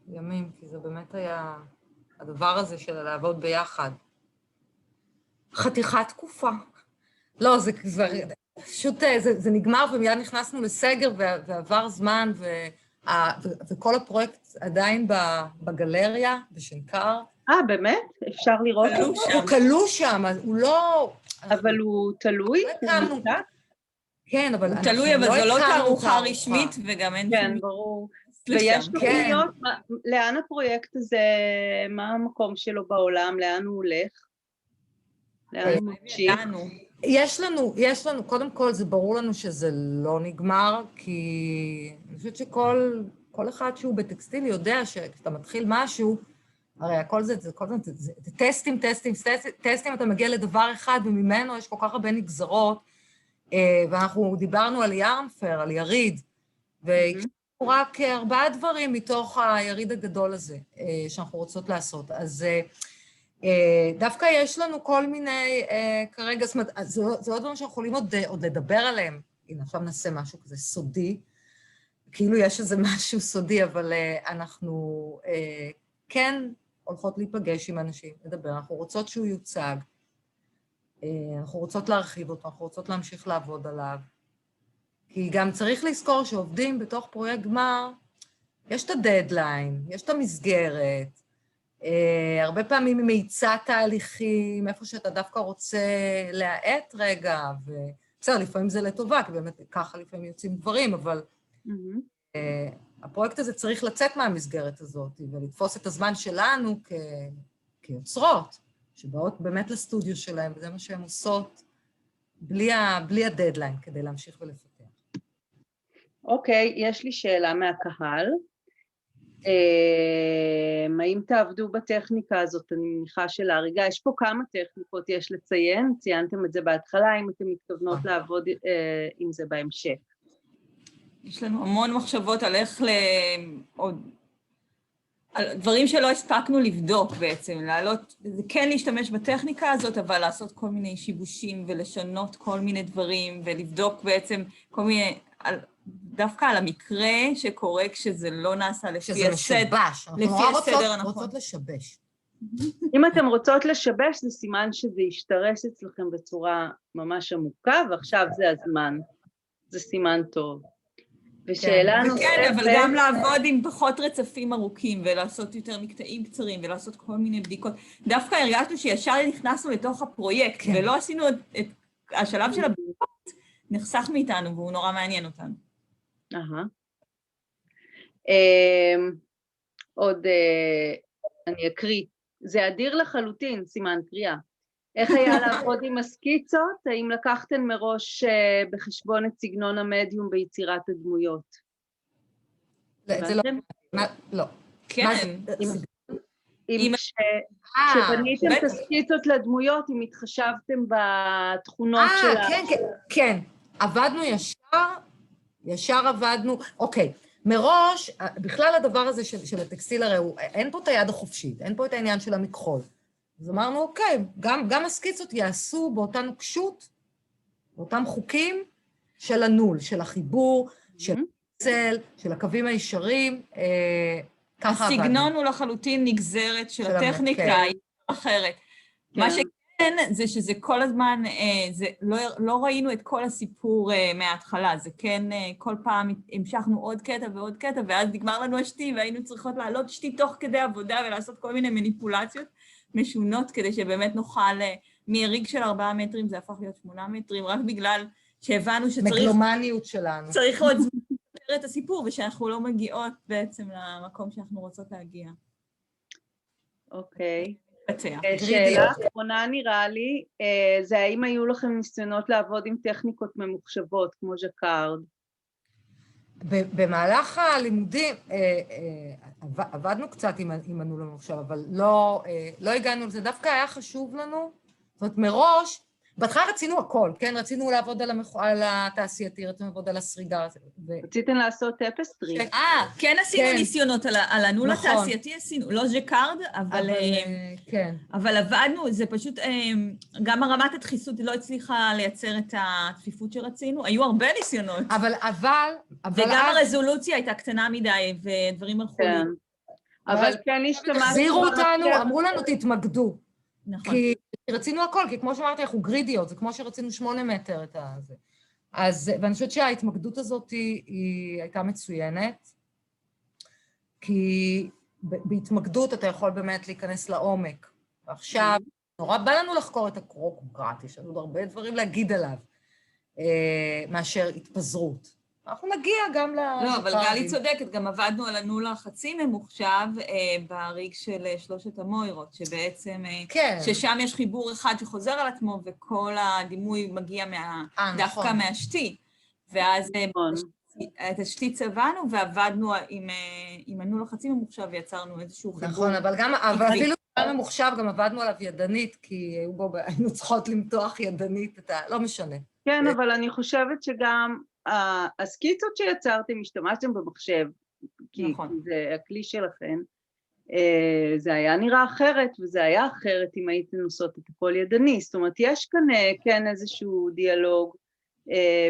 ימים, כי זה באמת היה הדבר הזה של לעבוד ביחד. חתיכת תקופה. לא, זה כבר, פשוט, זה נגמר ומיד נכנסנו לסגר ועבר זמן, וכל הפרויקט עדיין בגלריה, בשנקר. באמת? אפשר לראות? הוא כלוא שם, הוא לא... אבל הוא תלוי? כן, אבל... הוא תלוי, אבל זו לא תערוכה רשמית, וגם אין... כן, ברור. ויש תוכניות, לאן הפרויקט הזה, מה המקום שלו בעולם, לאן הוא הולך? לאן הוא ממשיך? יש לנו, קודם כל זה ברור לנו שזה לא נגמר, כי אני חושבת שכל אחד שהוא בטקסטיל יודע שכשאתה מתחיל משהו, הרי הכל זה טסטים, אתה מגיע לדבר אחד, וממנו יש כל כך הרבה נגזרות, ואנחנו דיברנו על ירנפר, על יריד, ויש רק 4 דברים מתוך היריד הגדול הזה שאנחנו רוצות לעשות. אז דווקא יש לנו כל מיני, כרגע, זאת אומרת, זה עוד דברים שאנחנו יכולים עוד לדבר עליהם. הנה, עכשיו נעשה משהו כזה סודי, כאילו יש איזה משהו סודי, אבל אנחנו כן הולכות להיפגש עם אנשים, לדבר, אנחנו רוצות שהוא יוצג, אנחנו רוצות להרחיב אותו, אנחנו רוצות להמשיך לעבוד עליו, כי גם צריך לזכור שעובדים בתוך פרויקט גמר, יש את הדדליין, יש את המסגרת, הרבה פעמים היא מאיצה תהליכים, איפה שאתה דווקא רוצה להאט רגע, ובסדר, לפעמים זה לטובה, כי באמת ככה לפעמים יוצאים דברים, אבל הפרויקט הזה צריך לצאת מהמסגרת הזאת, ולתפוס את הזמן שלנו כיוצרות, שבאות באמת לסטודיו שלהם, וזה מה שהן עושות, בלי הדדליין, כדי להמשיך ולפתח. אוקיי, יש לי שאלה מהקהל. האם תעבדו בטכניקה הזאת, אני מניחה של ההריגה, יש פה כמה טכניקות יש לציין, ציינתם את זה בהתחלה, אם אתם מתכוונות לעבוד עם זה בהמשך. יש לנו המון מחשבות על איך לעוד, על דברים שלא הספקנו לבדוק בעצם, לעלות, זה כן להשתמש בטכניקה הזאת, אבל לעשות כל מיני שיבושים ולשנות כל מיני דברים, ולבדוק בעצם כל מיני, דווקא על המקרה שקורה כשזה לא נעשה לפי הסדר. שזה משובש, אנחנו רוצות לשבש. אם אתם רוצות לשבש, זה סימן שזה ישתרש אצלכם בצורה ממש עמוקה, ועכשיו זה הזמן. זה סימן טוב. ושאלה נוספת... כן, אבל גם לעבוד עם פחות רצפים ארוכים, ולעשות יותר מקטעים קצרים, ולעשות כל מיני בדיקות. דווקא הרגשנו שישר נכנסנו לתוך הפרויקט, ולא עשינו את השלב של הבדיקות, נחסך מאיתנו, והוא נורא מעניין אותנו. עוד אני אקריא. זה אדיר לחלוטין, סימן קריאה. איך היה לעבוד עם הסקיצות? האם לקחתן מראש בחשבון את סגנון המדיום ביצירת הדמויות? זה לא. כן. כשבניתם את הסקיצות לדמויות, אם התחשבתם בתכונות שלה. כן. עבדנו ישר עבדנו, אוקיי. מראש, בכלל הדבר הזה של הטקסטיל הרי, אין פה את היד החופשית, אין פה את העניין של המכחול. אז אמרנו, אוקיי, גם הסקיצות יעשו באותה נוקשות, באותם חוקים של הנול, של החיבור, של הצל, של הקווים הישרים, ככה עבדנו. הסגנון הוא לחלוטין נגזרת של הטכניקה, היא אחרת. מה שכן, זה שזה כל הזמן, לא ראינו את כל הסיפור מההתחלה, זה כן, כל פעם המשכנו עוד קטע ועוד קטע, ואז נגמר לנו השתי, והיינו צריכות לעלות שתי תוך כדי עבודה, ולעשות כל מיני מניפולציות משונות, כדי שבאמת נוכל, מהריג של 4 מטרים, זה הפך להיות 8 מטרים, רק בגלל שהבנו שצריך... מגלומניות שלנו. צריך עוד זמן להסביר את הסיפור, ושאנחנו לא מגיעות בעצם למקום שאנחנו רוצות להגיע. אוקיי. פצע. שאלה אחרונה נראה לי, זה האם היו לכם ניסיונות לעבוד עם טכניקות ממוחשבות, כמו ז'קארד? במהלך הלימודים עבדנו קצת עם הניהול הממוחשב, אבל לא הגענו לזה. דווקא היה חשוב לנו, זאת אומרת, מראש, בהתחלה רצינו הכל, כן? רצינו לעבוד על התעשייתי, רצינו לעבוד על הסריגה. רציתם לעשות טפסטרי. כן עשינו ניסיונות על הניהול התעשייתי, עשינו, לא ז'קארד, אבל עבדנו, זה פשוט, גם הרמת הדחיסות לא הצליחה לייצר את הצפיפות שרצינו, היו הרבה ניסיונות. וגם הרזולוציה הייתה קטנה מדי, ודברים הלכו לי. אבל כן השתמשנו. החזירו אותנו, אמרו לנו תתמקדו. נכון. כי רצינו הכל, כי כמו שאמרתי, אנחנו גרידיות, זה כמו שרצינו 8 מטר את הזה. אז, ואני חושבת שההתמקדות הזאת היא הייתה מצוינת, כי בהתמקדות אתה יכול באמת להיכנס לעומק. ועכשיו, נורא בא לנו לחקור את הקרוקוקרט, יש לנו עוד הרבה דברים להגיד עליו, מאשר התפזרות. אנחנו נגיע גם לא, אבל גלי צודקת, גם עבדנו על הניהול לחצים ממוחשב בריג של 3 המוירות, שבעצם, ששם יש חיבור אחד שחוזר על עצמו, וכל הדימוי מגיע דווקא מהשתי. ואז את השתי צבענו, ועבדנו עם הניהול לחצים ממוחשב, ויצרנו איזשהו חיבור. נכון, אבל אפילו ממוחשב גם עבדנו עליו ידנית, כי היינו צריכות למתוח ידנית, לא משנה. כן, אבל אני חושבת שגם הסקיצות שיצרתם, השתמשתם במחשב, כי זה הכלי שלכם, זה היה נראה אחרת, וזה היה אחרת אם הייתם עושות את הכל ידני. זאת אומרת, יש כאן כן איזשהו דיאלוג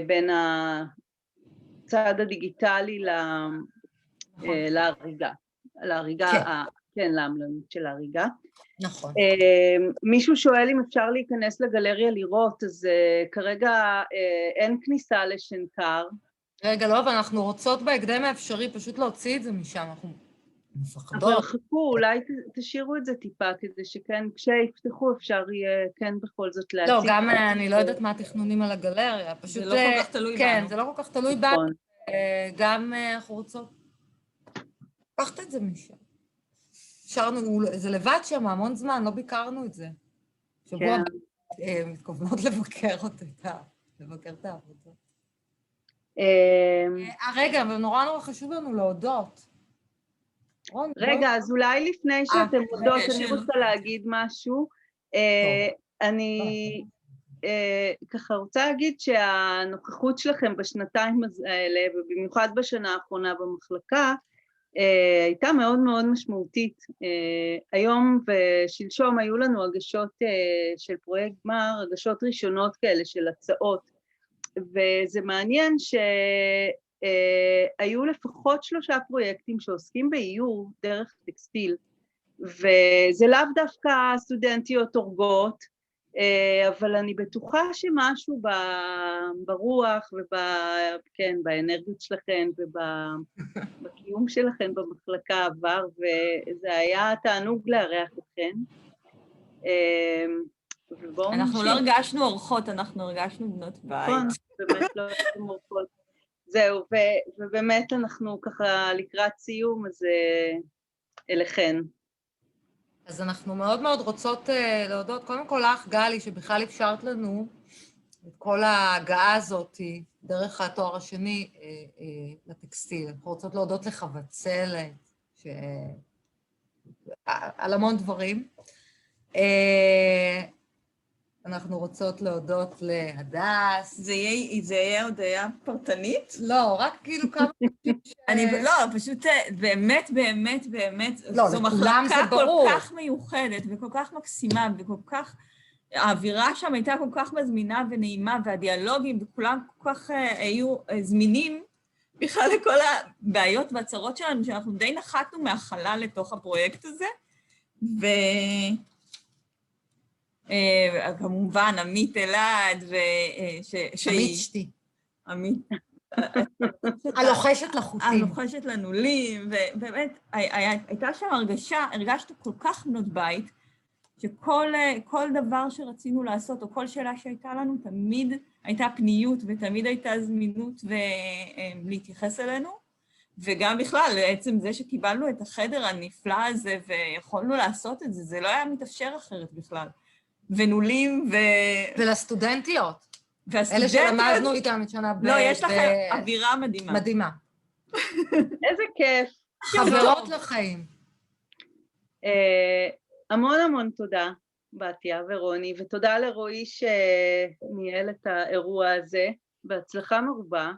בין הצד הדיגיטלי להריגה, כן, לעמלנות של ההריגה. נכון. מישהו שואל אם אפשר להיכנס לגלריה לראות, אז כרגע אין כניסה לשנקר. רגע, לא, אבל אנחנו רוצות בהקדם האפשרי פשוט להוציא את זה משם, אנחנו מפחדות. אבל חכו, אולי תשאירו את זה טיפה, כדי שכן, כשיפתחו אפשר יהיה כן בכל זאת להציג. לא, גם אני לא יודעת מה התכנונים על הגלריה, פשוט... זה לא כל כך תלוי בנו. כן, זה לא כל כך תלוי בנו. גם אנחנו רוצות... לקחת את זה משם. שרנו, זה לבד שם, המון זמן, לא ביקרנו את זה. שבוע מתכוונות לבקר את העבודה. רגע, אבל נורא חשוב לנו להודות. רגע, אז אולי לפני שאתם מודות, אני רוצה להגיד משהו. אני ככה רוצה להגיד שהנוכחות שלכם בשנתיים האלה, ובמיוחד בשנה האחרונה במחלקה, הייתה מאוד מאוד משמעותית. היום ושלשום היו לנו הגשות של פרויקט גמר, הגשות ראשונות כאלה של הצעות, וזה מעניין שהיו לפחות 3 פרויקטים שעוסקים באיור דרך טקסטיל, וזה לאו דווקא סטודנטיות הורגות, אבל אני בטוחה שמשהו ברוח כן, באנרגיות שלכם ובקיום שלכם במחלקה עבר, וזה היה תענוג לארח אתכם. אנחנו לא הרגשנו אורחות, אנחנו הרגשנו בנות בית. נכון, באמת לא הרגשנו אורחות. זהו, ובאמת אנחנו ככה לקראת סיום, אז אליכן. אז אנחנו מאוד מאוד רוצות להודות, קודם כל לך, גלי, שבכלל אפשרת לנו את כל ההגעה הזאת דרך התואר השני לטקסטיל. אנחנו רוצות להודות לחבצלת, על המון דברים. אנחנו רוצות להודות להדס. זה יהיה הודעה פרטנית? לא, רק כאילו כמה... לא, פשוט באמת, באמת, באמת, זו מחלקה כל כך מיוחדת וכל כך מקסימה וכל כך... האווירה שם הייתה כל כך מזמינה ונעימה, והדיאלוגים וכולם כל כך היו זמינים בכלל לכל הבעיות והצרות שלנו, שאנחנו די נחתנו מהחלל לתוך הפרויקט הזה, כמובן, עמית אלעד, עמית שתי. עמית. הלוחשת לחוטים. הלוחשת לנולים, ובאמת, הייתה שם הרגשנו כל כך בנות בית, שכל דבר שרצינו לעשות, או כל שאלה שהייתה לנו, תמיד הייתה פניות ותמיד הייתה זמינות להתייחס אלינו, וגם בכלל, בעצם זה שקיבלנו את החדר הנפלא הזה ויכולנו לעשות את זה, זה לא היה מתאפשר אחרת בכלל. ונולים ולסטודנטיות. והסטודנטיות... אלה שלמדנו איתם את שנה לא, יש לכם אווירה מדהימה. מדהימה. איזה כיף. חברות לחיים. המון המון תודה, בתיה ורוני, ותודה לרועי שניהל את האירוע הזה, בהצלחה מרובה,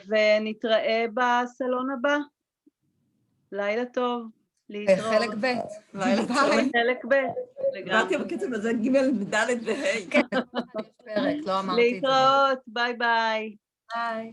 ונתראה בסלון הבא. לילה טוב, להתראות. חלק ב'. לילה טוב. חלק ב'. דיברתי בקצב הזה ג' וד' וה'. כן, פרק, לא אמרתי את זה. להתראות, ביי ביי. ביי.